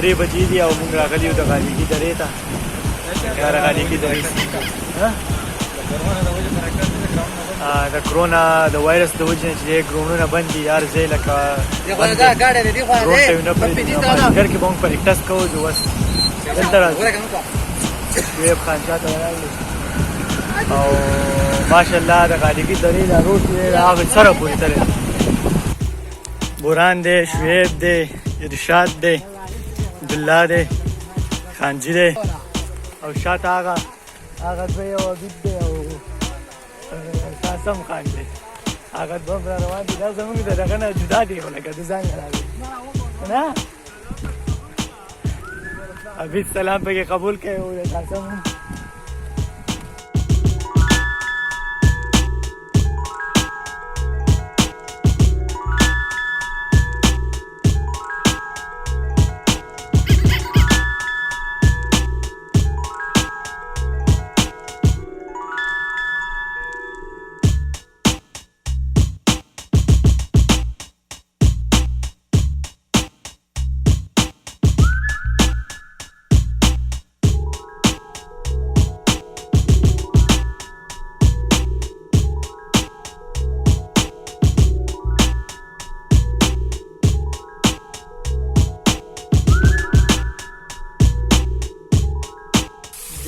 درې بجې دي او موږ راغلي یو د غالیګي درې ته دا د غالیګي درې د کرونا د وایرس د وجې نه چې ګرونونه بند دي هر ځای لکه ګرون ته یې نه پرېږدي مازدیګر کې به موږ پریکټس کوو چې اوس دلته راځو شعیب خان شاه ته راغلو او ماشاءالله د غالیګي درې دا روډ چې دی د هغې سره پورې تللی بوران دی شعیب دی ارشاد دی عبدالله دی خانجي دی او شاته هغه دوی یو عبید دی او قاسم خان دی هغه دوه هم را روان دي دا زموږ د دغه نه جدا دی خو لکه د ځان راغلي نه عبید سلام پکې قبول کړی او د قاسم هم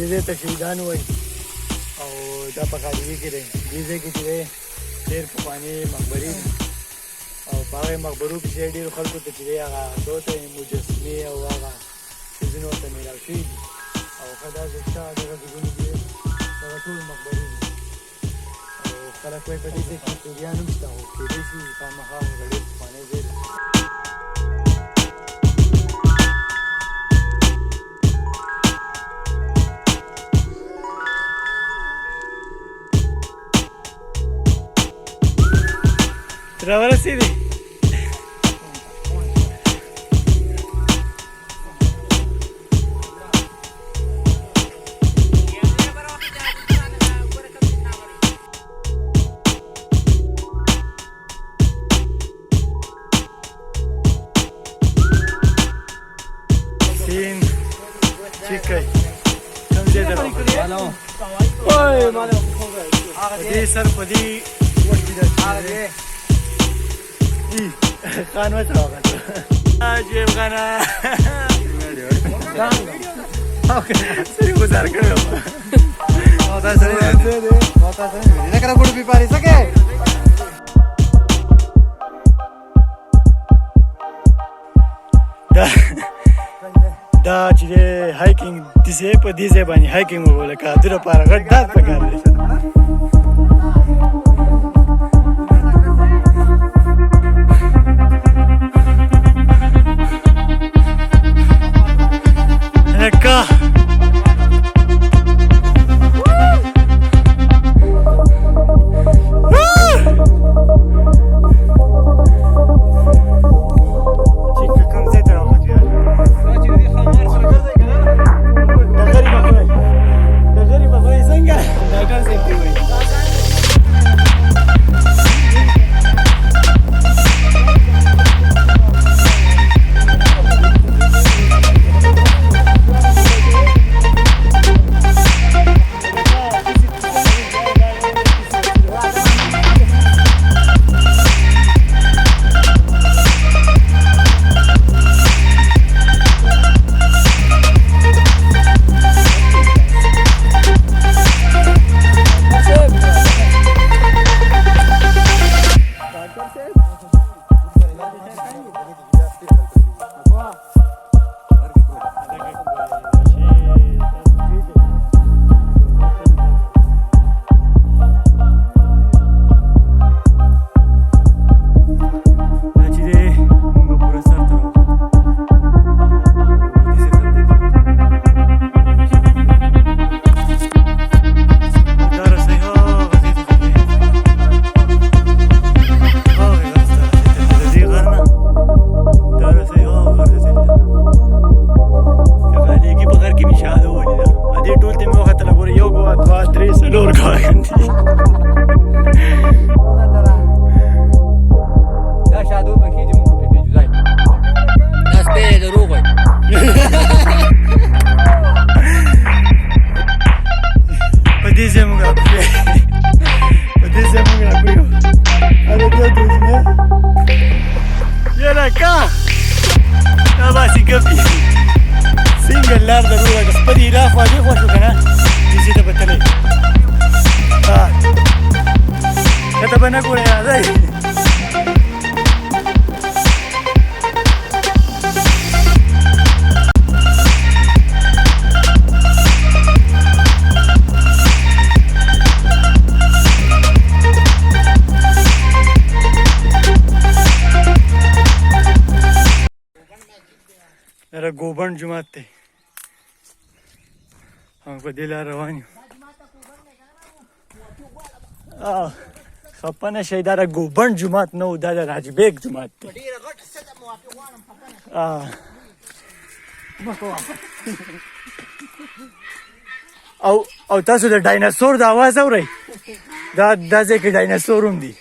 دې ته شهیدان وایي او دا په غالیګي کې دی دې ځای کې چې دی ډېر پخواني مقبرې دي او په هغې مقبرو پسې ډېرو خلکو ته چې دی هغه دوته مجسمې او هغه څیزونه ورته میلاو شوي دي او ښه داسې شته دغه ځایونو کې دغه ټول مقبرې دي او خلک وایي په دې ځای کې پیریان هم شته خو کېدای شي خامخا هغه ډېر پخوانی ځای دی راورسېدې سین چیکای کوم ځای ته راغلو وای مالو دې سر په دې وټ دې خان وچ راغله عجیب غنا سری گزار کړو او دا سری نه کړه ګډ په پاري سکے دا چې هایکینګ دې په دې ځای باندې هایکینګ وکړه کا دره پاره غټ دات پکار دی یاره کا دا باسي ګپي څنګه لار ضروره که خپلې اله خوا دې خوا شو که نه دیسې ته به تللی ته به نه ګورې راځئ یاره ګوبند جومات دی موږ په دې لار روان یو خفه نه شئ دا د ګوبند جومات نه و دا د راجبیګ جومات دی او تاسو د ډایناسور د اواز اورئ دا ځای کې ډایناسور هم دي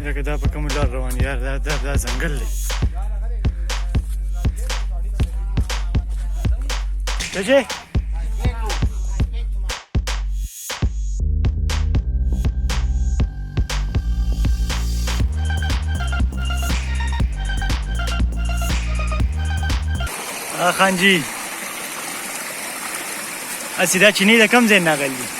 لکه دا په کوم لار روان یار دا ځنګل دی څه شی خان جی اسی دا چینی دا کم زین ناغل دی